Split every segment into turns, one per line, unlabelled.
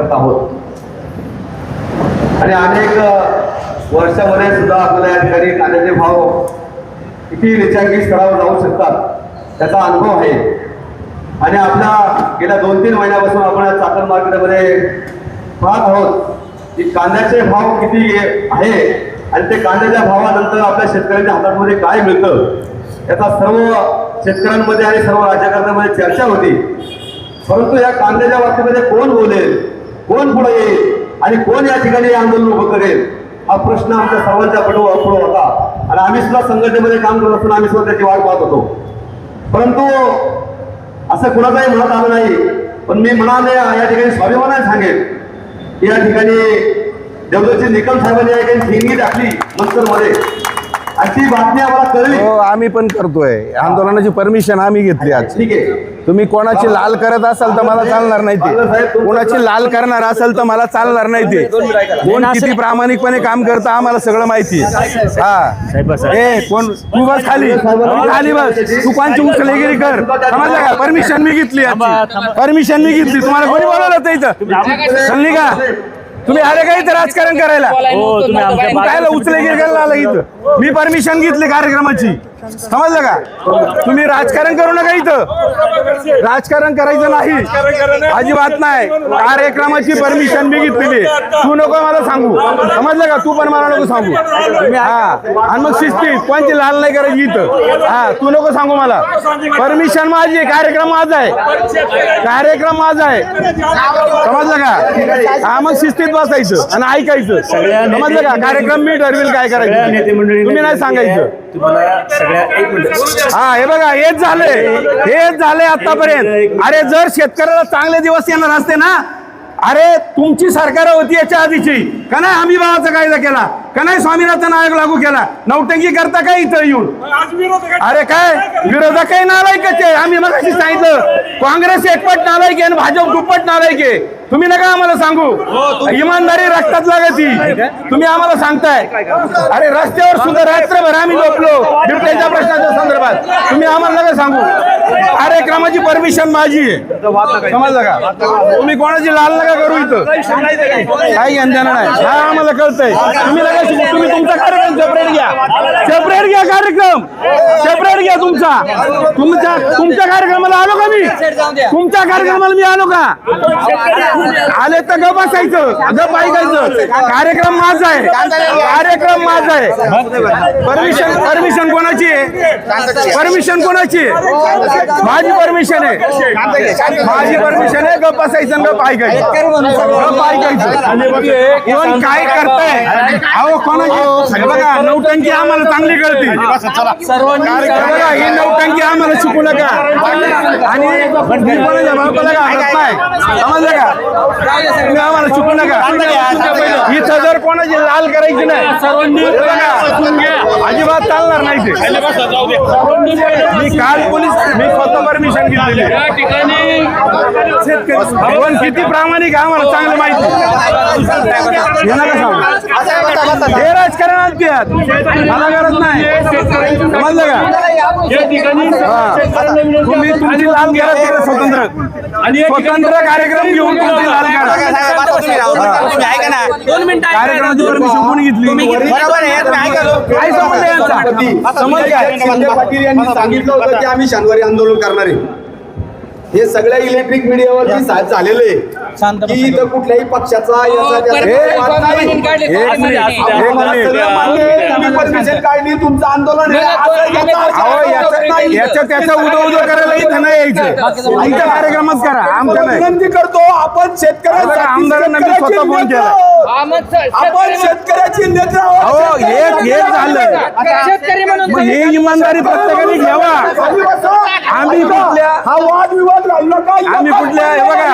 करत आहोत आणि अनेक वर्षामध्ये सुद्धा आपल्याला या ठिकाणी कांद्याचे भाव किती निचांकी स्तरावर जाऊ शकतात त्याचा अनुभव आहे आणि आपल्या गेल्या 2-3 महिन्यापासून आपण चाकण मार्केटमध्ये पाहत आहोत की कांद्याचे भाव किती आहे आणि ते कांद्याच्या भावानंतर आपल्या शेतकऱ्यांच्या हातामध्ये काय मिळतं याचा सर्व शेतकऱ्यांमध्ये आणि सर्व राज्यकर्त्यांमध्ये चर्चा होती। परंतु या कांद्याच्या बाबतीमध्ये कोण बोलेल, कोण पुढे येईल आणि कोण या ठिकाणी आंदोलन उभं करेल हा प्रश्न आमच्या सर्वांच्या पुढे होता आणि आम्ही सुद्धा संघटनेमध्ये काम करत असताना आम्ही सुद्धा त्याची वाट पाहत होतो। परंतु असं कुणाचाही मनात आलं नाही। पण मी मनाने या ठिकाणी स्वाभिमानाने सांगेन की या ठिकाणी देवदत्तजी निकम साहेबांनी या ठिकाणी ठिणगी टाकली मंचरमध्ये अशी बातमी आम्हाला कळली।
हो आम्ही पण करतोय आंदोलनाची परमिशन आम्ही घेतली आज।
ठीक आहे
तुम्ही कोणाची लाल करत असाल तर मला चालणार नाही ते, कोणाची लाल करणार असेल तर मला चालणार नाही ते। कोण किती प्रामाणिकपणे काम करतं आम्हाला सगळं माहिती आहे। हा ए कोण तू बस खाली खाली बस, तू कोणची उचलेगिरी कर समजलं का? परमिशन मी घेतली, परमिशन मी घेतली। तुम्हाला कोणी बोलवलं होतं इथं? समजली का? तुम्ही आले का इथं राजकारण करायला? काय उचलेगिरी करायला आला इथं? मी परमिशन घेतली कार्यक्रमाची, समजलं का? तुम्ही राजकारण करू नका इथं, राजकारण करायचं नाही अजिबात नाही। कार्यक्रमाची परमिशन मी घेतलेली, तू नको मला सांगू, समजलं का? तू पण मला नको सांगू। हा आणि मग शिस्तीत कोणची लाल नाही करायची इथं। हा तू नको सांगू मला, परमिशन माझी आहे, कार्यक्रम माझा आहे, कार्यक्रम माझा आहे, समजलं का? हा मग शिस्तीत बसायचं आणि ऐकायचं, समजलं का? कार्यक्रम मी ठरवेल काय करायचं, तुम्ही नाही सांगायचं। हा हे बघा हेच झालंय आतापर्यंत। अरे जर शेतकऱ्याला चांगले दिवस येणार असते ना, अरे तुमची सरकार होती याच्या आधीची का नाही? हमी भावाचा कायदा केला का नाही? स्वामीनाथन आयोग लागू केला, नौटंकी करता काय इथं येऊन? अरे काय विरोधक काही नालायकच आहे। आम्ही मगाशी सांगितलं काँग्रेस एकपट नालायक आहे आणि भाजप दुप्पट नालायक आहे। तुम्ही नका आम्हाला सांगू, इमानदारी रक्तात लागती, तुम्ही आम्हाला सांगताय। अरे रस्त्यावर सुद्धा रात्रभर आम्ही झोपलो बिबट्याच्या प्रश्नाच्या संदर्भात, तुम्ही आम्हाला नका सांगू। कार्यक्रमाची परमिशन माझी आहे, समजलं का? तुम्ही कोणाची लाल नका करू इथं, काही अंधन नाही। हा आम्हाला कळतंय, तुम्ही नका शिकू। तुम्ही तुमचा कार्यक्रम सेपरेट घ्या, सेपरेट घ्या कार्यक्रम, सेपरेट घ्या तुमच्या कार्यक्रमाला आलो का मी? तुमच्या कार्यक्रमाला मी आलो का? आले तर गप बसायचं, गप ऐकायचं। कार्यक्रम माझा आहे, कार्यक्रम माझा आहे। परमिशन कोणाची आहे? परमिशन कोणाची आहे? माझी परमिशन आहे, माझी परमिशन आहे। गप बसायचं, गप ऐकायचं, गप ऐकायचं। कोण काय करताय? अहो कोणाची बघा नौटंकी आम्हाला चांगली कळते, बघा ही नौटंकी आम्हाला शिकू नका आणि कोणाच्या बापाला घालत नाही, समजलं का? तुम्ही आम्हाला चुकू नका। इथं जर कोणाची लाल करायची नाही अजिबात चालणार नाही ते। मी काल मी स्वतः परमिशन घेतलेली, पण किती प्रामाणिक आम्हाला चांगलं माहिती। हे राजकारण आणतात, मला गरज नाही, समजलं का? तुम्ही तुमची लाल करा, स्वतंत्र कार्यक्रम घेऊन तुमची लाल करा। कार्यक्रमाची परमिशन कोणी घेतली? काय समज यांचा? समज काय?
संजय पाटील यांनी सांगितलं होतं की आम्ही शनिवारी आंदोलन करणार आहे। हे सगळ्या इलेक्ट्रिक मीडियावरती झालेलं आहे की इथं कुठल्याही पक्षाचा परमिशन काढली, तुमचं आंदोलन
याच्या त्याचा उदो करायला इथं नाही यायचं, तुमच्या कार्यक्रमात करा, आमच्या नाही।
विनंती करतो आपण शेतकऱ्यांना,
आमदारांना मी स्वतः फोन केला,
आपण शेतकऱ्याची नेता
हो हे झालं, हे इमानदारी प्रत्येकाने घ्यावा। आम्ही कुठल्या
हा वादविवाद राहिला का?
आम्ही कुठल्या हे बघा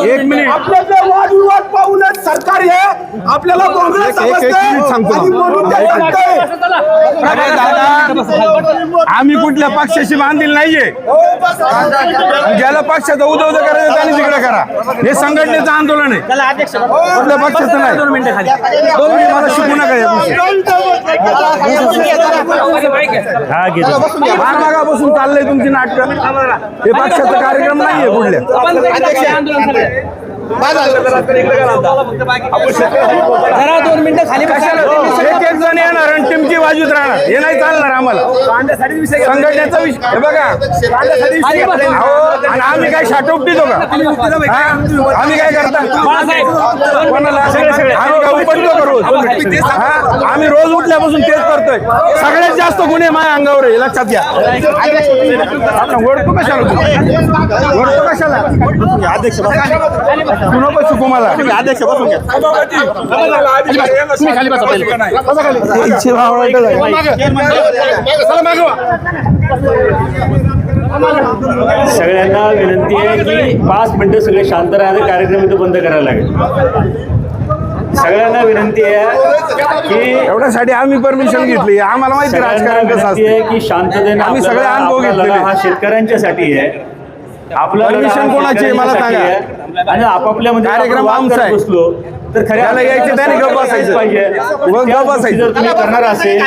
एक मिनिट,
आपल्याला वादविवाद पाहूनच सरकार हे आपल्याला काँग्रेस
सांगतो। अरे दादा आम्ही कुठल्या पक्षाशी बांधील नाहीये, ज्याला पक्षाचा उदो करायचं त्याने तिकडे करा। हे संघटनेचं आंदोलन आहे, कुठल्या पक्षाचं नाही। तुम्ही मला शिकू नका मागापासून चाललंय तुमची नाटकं, हे पक्षाचा कार्यक्रम नाहीये कुठल्या।
जरा 2 मिनिटं खाली
कशाला एक एक जण येणार आणि टीमची बाजूत राहणार हे नाही चालणार आम्हाला. संघटनेचा विषय हे बघा. अहो, आणि आम्ही काय शाटोपटीतो का? हा? आम्ही काय करता कोणाला आम्ही काय उपटतो का रोज? हा? आम्ही रोज उठल्यापासून तेच करतोय. सगळ्यात जास्त गुन्हे माझ्या अंगावर आहे, लक्षात घ्या. आपण ओढतो कशाला तू? ओढतो कशाला तू नको शिकू मला.
अध्यक्ष बसून घ्या. तुम्ही खाली बसा पहिले.
इच्छे भावना आहे.
सगळ्यांना विनंती आहे की 5 मिनिटं सगळे शांत राहणे, कार्यक्रम इथं बंद करायला लागेल. सगळ्यांना विनंती आहे की
एवढ्यासाठी आम्ही परमिशन घेतली. आम्हाला माहिती आहे राजकारण कसं
विनंती आहे
असतं.
की शांततेने
आम्ही सगळे
आपला
अनुभव
लढा
घेतलेले.
हा शेतकऱ्यांच्यासाठी आहे. आपला लढा
Permission
हा
कोणाची आहे मला
शेतकऱ्यांच्यासाठी आहे. आणि आपापल्यामध्ये
कार्यक्रम
आपण वाद
आमचा
करत
आहे.
बसलो तर खऱ्या
त्याला यायचं त्याने गप्प बसायचं.
पाहिजे.
गप्प
त्या
बसायचं.
गोष्टी जर तुम्ही करणार असेल,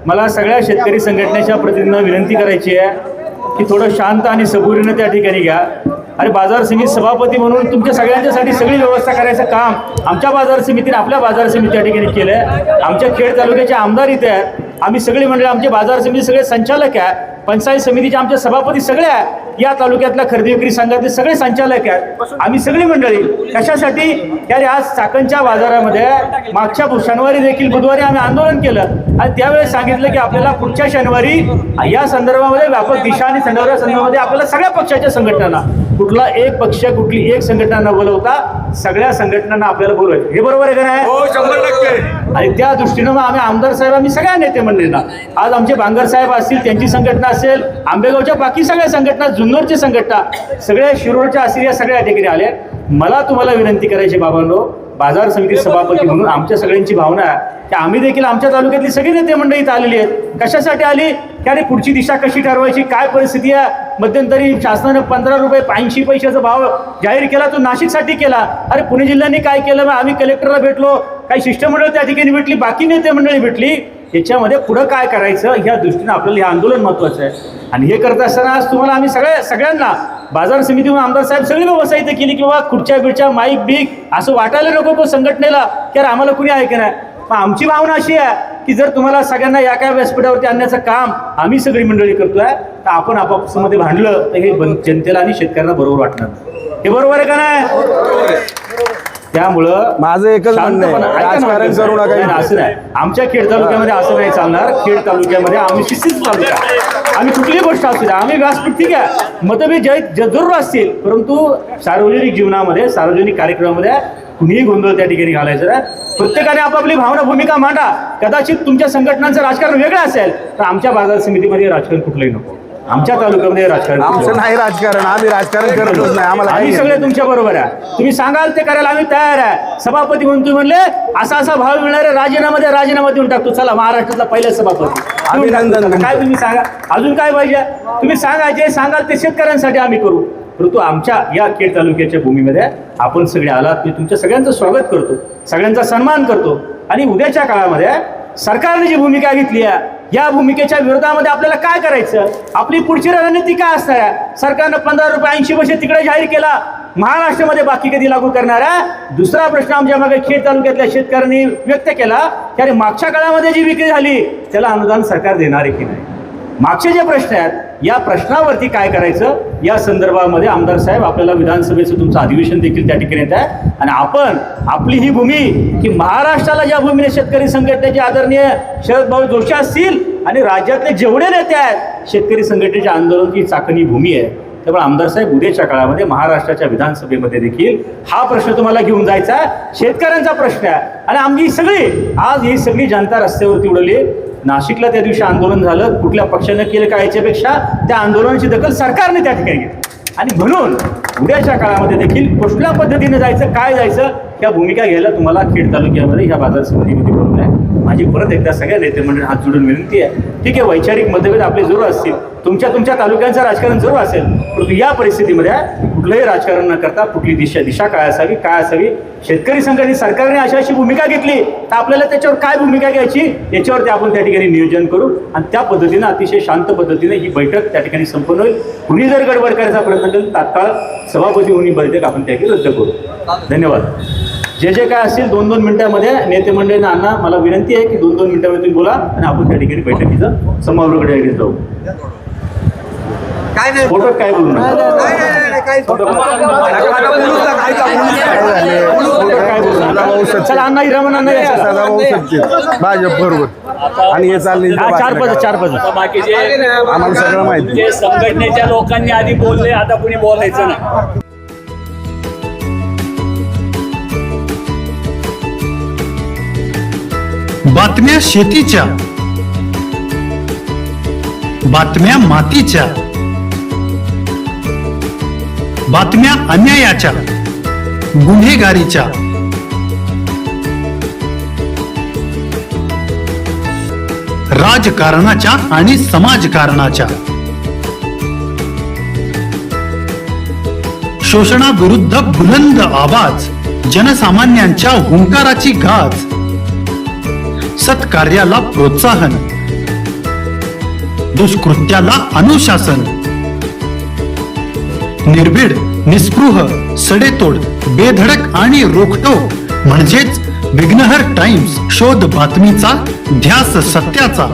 मला सगळ्या शेतकरी संघटनेच्या प्रतिनिधींना विनंती करायची आहे की थोडं शांत आणि सबुरीनं त्या ठिकाणी घ्या. अरे बाजार समिती सभापती म्हणून तुमच्या सगळ्यांच्यासाठी सगळी व्यवस्था करायचं काम आमच्या बाजार समितीने आपल्या बाजार समिती या ठिकाणी केलं आहे. आमच्या खेड तालुक्याचे आमदार इथे आहेत. आम्ही सगळी मंडळी, आमचे बाजार समिती सगळे संचालक आहे, पंचायत समितीचे आमचे सभापती सगळे आहे, या तालुक्यातल्या खरेदी विक्री संघातले सगळे संचालक आहेत. आम्ही सगळी मंडळी कशासाठी की अरे आज चाकणच्या बाजारामध्ये मागच्या शनिवारी देखील बुधवारी आम्ही आंदोलन केलं आणि त्यावेळेस सांगितलं की आपल्याला पुढच्या शनिवारी या संदर्भामध्ये व्यापक दिशा आणि संदर्भामध्ये आपल्याला सगळ्या पक्षाच्या संघटनांना, कुठला एक पक्ष कुठली एक संघटना न बोलवता सगळ्या संघटनांना आपल्याला बोलवायचं. हे बरोबर आहे का नाही?
100%.
आणि त्या दृष्टीनं मग आम्ही आमदार साहेब, आम्ही सगळ्या नेते मंडळींना, आज आमचे बांगर साहेब असतील त्यांची संघटना असेल, आंबेगावच्या बाकी सगळ्या संघटना, जुन्नरची संघटना, सगळ्या शिरूरच्या असतील, या सगळ्या ठिकाणी आले. मला तुम्हाला विनंती करायची बाबांनो, बाजार समिती सभापती म्हणून आमच्या सगळ्यांची भावना आहे की आम्ही देखील आमच्या तालुक्यातली सगळी नेते मंडळी इथं आलेली आहेत. कशासाठी आली की अरे पुढची दिशा कशी ठरवायची, काय परिस्थिती आहे. मध्यंतरी शासनानं 15 रुपये 80 पैशाचा भाव जाहीर केला, तो नाशिकसाठी केला. अरे पुणे जिल्ह्याने काय केलं, मग आम्ही कलेक्टरला भेटलो, काही शिष्टमंडळ त्या ठिकाणी भेटली, बाकी नेते मंडळी भेटली. याच्यामध्ये पुढं काय करायचं ह्या दृष्टीनं आपल्याला हे आंदोलन महत्त्वाचं आहे. आणि हे करत असताना आज तुम्हाला आम्ही सगळ्यांना बाजार समितीहून आमदार साहेब सगळी व्यवस्था इथे केली, किंवा खुर्च्या बिडच्या माईक बीक असं वाटायला नको संघटनेला की अरे आम्हाला कुणी ऐक नाही. मग आमची भावना अशी आहे की जर तुम्हाला सगळ्यांना या काय व्यासपीठावरती आणण्याचं काम आम्ही सगळी मंडळी करतोय, तर आपण आपापसामध्ये भांडलं तर हे जनतेला आणि शेतकऱ्यांना बरोबर वाटणार. हे बरोबर आहे का नाही? त्यामुळं
माझं एकच म्हणणं आहे, राजकारण करू नका.
नाही, असं नाही. आमच्या खेड तालुक्यामध्ये असं नाही चालणार. खेड तालुक्यामध्ये आम्ही शिस्तीच तालुका, आम्ही कुठलीही गोष्ट असू द्या, आम्ही व्यासपीठ ठीक आहे, मतभेद जरूर असतील, परंतु सार्वजनिक जीवनामध्ये, सार्वजनिक कार्यक्रमामध्ये कुणीही गोंधळ त्या ठिकाणी घालायचं नाही. प्रत्येकाने आपापली भावना भूमिका मांडा. कदाचित तुमच्या संघटनांचं राजकारण वेगळं असेल, तर आमच्या बाजार समितीमध्ये राजकारण कुठलंही नको. आमच्या तालुक्यामध्ये राजकारण
आमचं नाही राजकारण, आम्ही राजकारण करतच नाही. आम्हाला
आम्ही
काही
सगळे तुमच्या बरोबर आहे. तुम्ही सांगाल ते करायला आम्ही तयार आहे. सभापती म्हणून तुम्ही म्हणले असा भाव मिळणार आहे, राजीनामा देऊन टाकतो. चला, महाराष्ट्रातला पहिला सभापती.
अभिनंदन.
काय तुम्ही सांगा, अजून काय पाहिजे तुम्ही सांगा, जे सांगाल ते शेतकऱ्यांसाठी आम्ही करू. परंतु आमच्या या खेड तालुक्याच्या भूमीमध्ये आपण सगळे आलात, मी तुमच्या सगळ्यांचं स्वागत करतो, सगळ्यांचा सन्मान करतो. आणि उद्याच्या काळामध्ये सरकारने जी भूमिका घेतली आहे, या भूमिकेच्या विरोधामध्ये आपल्याला काय करायचं, आपली पुढची रणनीती काय असणार आहे. सरकारनं 15 रुपये 80 पैसे तिकडे जाहीर केला, महाराष्ट्रामध्ये बाकी कधी लागू करणार आहे. दुसरा प्रश्न आमच्या मागे खेड तालुक्यातल्या शेतकऱ्यांनी व्यक्त केला की अरे मागच्या काळामध्ये जी विक्री झाली त्याला अनुदान सरकार देणार आहे की नाही. मागचे जे प्रश्न आहेत, या प्रश्नावरती काय करायचं या संदर्भामध्ये आमदार साहेब आपल्याला विधानसभेचं तुमचं अधिवेशन देखील त्या ठिकाणी येत आहे. आणि आपण आपली ही भूमी की महाराष्ट्राला ज्या भूमीने शेतकरी संघटनेचे आदरणीय शरद भाऊ जोशी असतील आणि राज्यातले जेवढे नेते आहेत, शेतकरी संघटनेच्या आंदोलनाची चाकणी भूमी आहे. त्यामुळे आमदार साहेब उद्याच्या काळामध्ये महाराष्ट्राच्या विधानसभेमध्ये देखील हा प्रश्न तुम्हाला घेऊन जायचा आहे. शेतकऱ्यांचा प्रश्न आहे. आणि आमची सगळी आज ही सगळी जनता रस्त्यावरती उडवली. नाशिकला त्या दिवशी आंदोलन झालं, कुठल्या पक्षानं केलं का याच्यापेक्षा त्या आंदोलनाची दखल सरकारने त्या ठिकाणी घेतली. आणि म्हणून उद्याच्या काळामध्ये देखील कुठल्या पद्धतीने जायचं, काय जायचं ह्या भूमिका घ्यायला तुम्हाला खेड तालुक्यामध्ये ह्या बाजार समितीमध्ये बोलवलं आहे. माझी परत एकदा सगळ्या नेते मंडळी हात जोडून विनंती आहे, ठीक आहे वैचारिक मतभेद आपले जरूर असतील, तुमच्या तालुक्यांचं राजकारण जरूर असेल, परंतु या परिस्थितीमध्ये कुठलंही राजकारण न करता कुठली दिशा काय असावी शेतकरी संघटने सरकारने अशी भूमिका घेतली तर आपल्याला त्याच्यावर काय भूमिका घ्यायची याच्यावरती आपण त्या ठिकाणी नियोजन करू आणि त्या पद्धतीनं अतिशय शांत पद्धतीने ही बैठक त्या ठिकाणी संपन्न होईल. कुणी जर गडबड करायचा प्रयत्न केला तात्काळ सभापती होऊन ही बैठक आपण त्या ठिकाणी रद्द करू. धन्यवाद. जे काय असेल 2-2 मिनिटांमध्ये नेते मंडळींना अण्णा मला विनंती आहे की 2-2 मिनिटांमध्ये तुम्ही बोला आणि आपण त्या ठिकाणी बैठकीचं समारोहाकडे जाऊ. फोटो काय बोलू नका. चला अण्णा हिरामन अण्णा
भाजप बरोबर आणि हे चालले
4-5
बाकीचे
आम्हाला सगळं माहिती.
जे संघटनेच्या लोकांनी आधी बोलले आता कुणी बोलायचं नाही.
बातम्या शेतीच्या, बातम्या मातीच्या, बातम्या अन्यायाच्या, गुन्हेगारीच्या, राजकारणाच्या आणि समाजकारणाच्या, शोषणाविरुद्ध बुलंद आवाज, जनसामान्यांच्या हुंकाराची गाज, सत्कार्याला प्रोत्साहन, दुष्कृत्याला अनुशासन, निर्भीड, निस्पृह, सडेतोड, बेधडक आणि रोखटोक म्हणजेच विघ्नहर टाइम्स. शोध बातमीचा, ध्यास सत्याचा.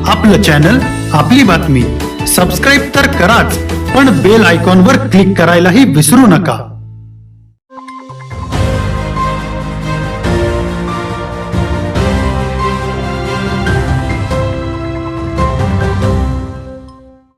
आपलं चॅनल, आपली बातमी. सबस्क्राईब तर कराच, पण बेल आयकॉनवर क्लिक करायलाही विसरू नका.